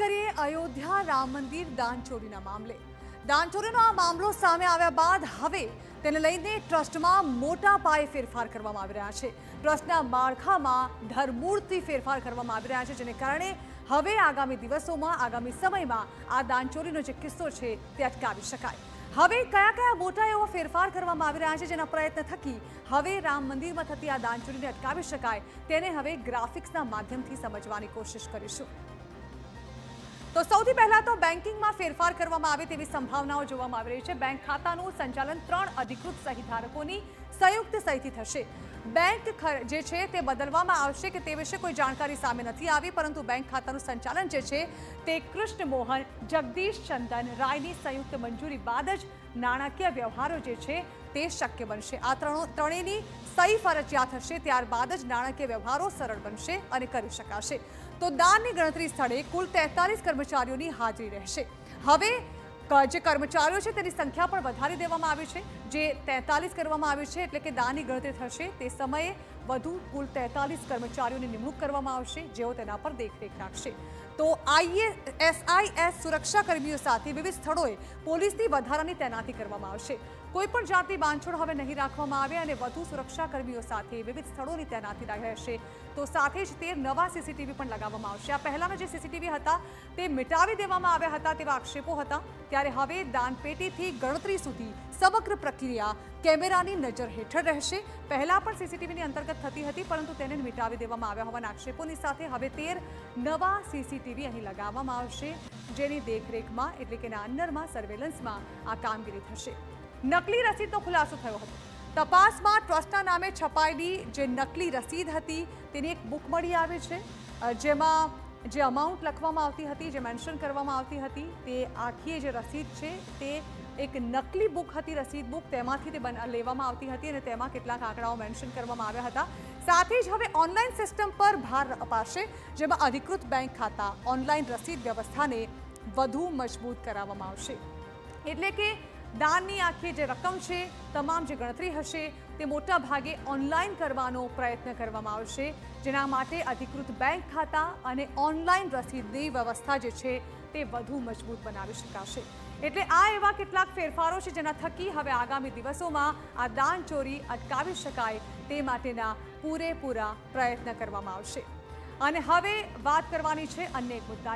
કરીએ અયોધ્યા રામ મંદિર દાનચોરીના મામલે। દાનચોરીનો આ મામલો સામે આવ્યા બાદ હવે તેને લઈને ટ્રસ્ટમાં મોટા પાયે ફેરફાર કરવામાં આવી રહ્યા છે। ટ્રસ્ટના માળખામાં ધરમૂળથી ફેરફાર કરવામાં આવી રહ્યા છે, જેને કારણે હવે આગામી દિવસોમાં આગામી સમયમાં આ દાનચોરીનો જે કિસ્સો છે તે અટકાવી શકાય। હવે કયા કયા મોટા એવા ફેરફાર કરવામાં આવી રહ્યા છે, જેના પ્રયત્ન થકી હવે રામ મંદિરમાં થતી આ દાનચોરીને અટકાવી શકાય તેને હવે ગ્રાફિક્સના માધ્યમથી સમજવાની કોશિશ કરીશું। તો સૌથી પહેલા તો બેન્કિંગમાં ફેરફાર કરવામાં આવે તેવી સંભાવનાઓ જોવામાં આવી રહી છે। બેંક ખાતાનું સંચાલન 3 અધિકૃત સહીધારકોની સંયુક્ત સહીથી થશે। બેંક જે છે તે બદલવામાં આવશે કે તે વિશે કોઈ જાણકારી સામે નથી આવી, પરંતુ બેંક ખાતાનું સંચાલન જે છે તે કૃષ્ણ મોહન જગદીશ ચંદન રાયની સંયુક્ત મંજૂરી બાદ જ નાણાકીય વ્યવહારો જે છે તે શક્ય બનશે। આ ત્રણેયની સહી ફરજિયાત હશે, ત્યારબાદ જ નાણાકીય વ્યવહારો સરળ બનશે અને કરી શકાશે। તો દાનની ગણતરી સ્થળે કુલ 43 કર્મચારીઓની હાજરી રહેશે। હવે જે કર્મચારીઓ છે તેની સંખ્યા પણ વધારી દેવામાં આવી છે, જે 43 કરવામાં આવી છે, એટલે કે દાનની ગણતરી થશે તે સમયે વધુ કુલ 43 કર્મચારીઓની નિમણૂક કરવામાં આવશે, જેઓ તેના પર દેખરેખ રાખશે। તો SIS સુરક્ષા કર્મીઓ સાથે વિવિધ સ્થળોએ પોલીસની વધારાની તૈનાતી કરવામાં આવશે। કોઈપણ જાતની બાંધછોડ હવે નહીં રાખવામાં આવે અને વધુ સુરક્ષા કર્મીઓ સાથે વિવિધ સ્થળોની તૈનાતી રહેશે। તો સાથે જ 13 નવા CCTV પણ લગાવવામાં આવશે। આ પહેલાના જે CCTV હતા તે મિટાવી દેવામાં આવ્યા હતા તેવા આક્ષેપો હતા, ત્યારે હવે દાનપેટીથી ગણતરી સુધી સમગ્ર પ્રક્રિયા કેમેરાની નજર હેઠળ રહેશે। પહેલા પણ CCTVની અંતર્ગત થતી હતી, પરંતુ તેને મિટાવી દેવામાં આવ્યા હોવાના આક્ષેપોની સાથે હવે 13 નવા CCTV અહીં લગાવવામાં આવશે, જેની દેખરેખમાં એટલે કે અંદરમાં સર્વેલન્સમાં આ કામગીરી થશે। નકલી રસીદનો ખુલાસો થયો હતો। તપાસમાં ટ્રસ્ટના નામે છપાયેલી જે નકલી રસીદ હતી તેની એક બુક મળી આવી છે, જેમાં જે અમાઉન્ટ લખવામાં આવતી હતી, જે મેન્શન કરવામાં આવતી હતી, તે આખી જે રસીદ છે તે એક નકલી બુક હતી, રસીદ બુક, તેમાંથી તે લેવામાં આવતી હતી અને તેમાં કેટલાક આંકડાઓ મેન્શન કરવામાં આવ્યા હતા। સાથે જ હવે ઓનલાઈન સિસ્ટમ પર ભાર અપાશે, જેમાં અધિકૃત બેંક ખાતા ઓનલાઈન રસીદ વ્યવસ્થાને વધુ મજબૂત કરાવવામાં આવશે। એટલે કે દાનની આખી જે રકમ છે, તમામ જે ગણતરી હશે તે મોટા ભાગે ઓનલાઈન કરવાનો પ્રયત્ન કરવામાં આવશે, જેના માટે અધિકૃત બેંક ખાતા અને ઓનલાઈન રસીદની વ્યવસ્થા જે છે તે વધુ મજબૂત બનાવી શકાશે। એટલે આ એવા કેટલાક ફેરફારો છે જેના થકી હવે આગામી દિવસોમાં આ દાનચોરી અટકાવી શકાય તે માટેના પૂરેપૂરા પ્રયત્ન કરવામાં આવશે। અને હવે વાત કરવાની છે અન્ય એક મુદ્દા।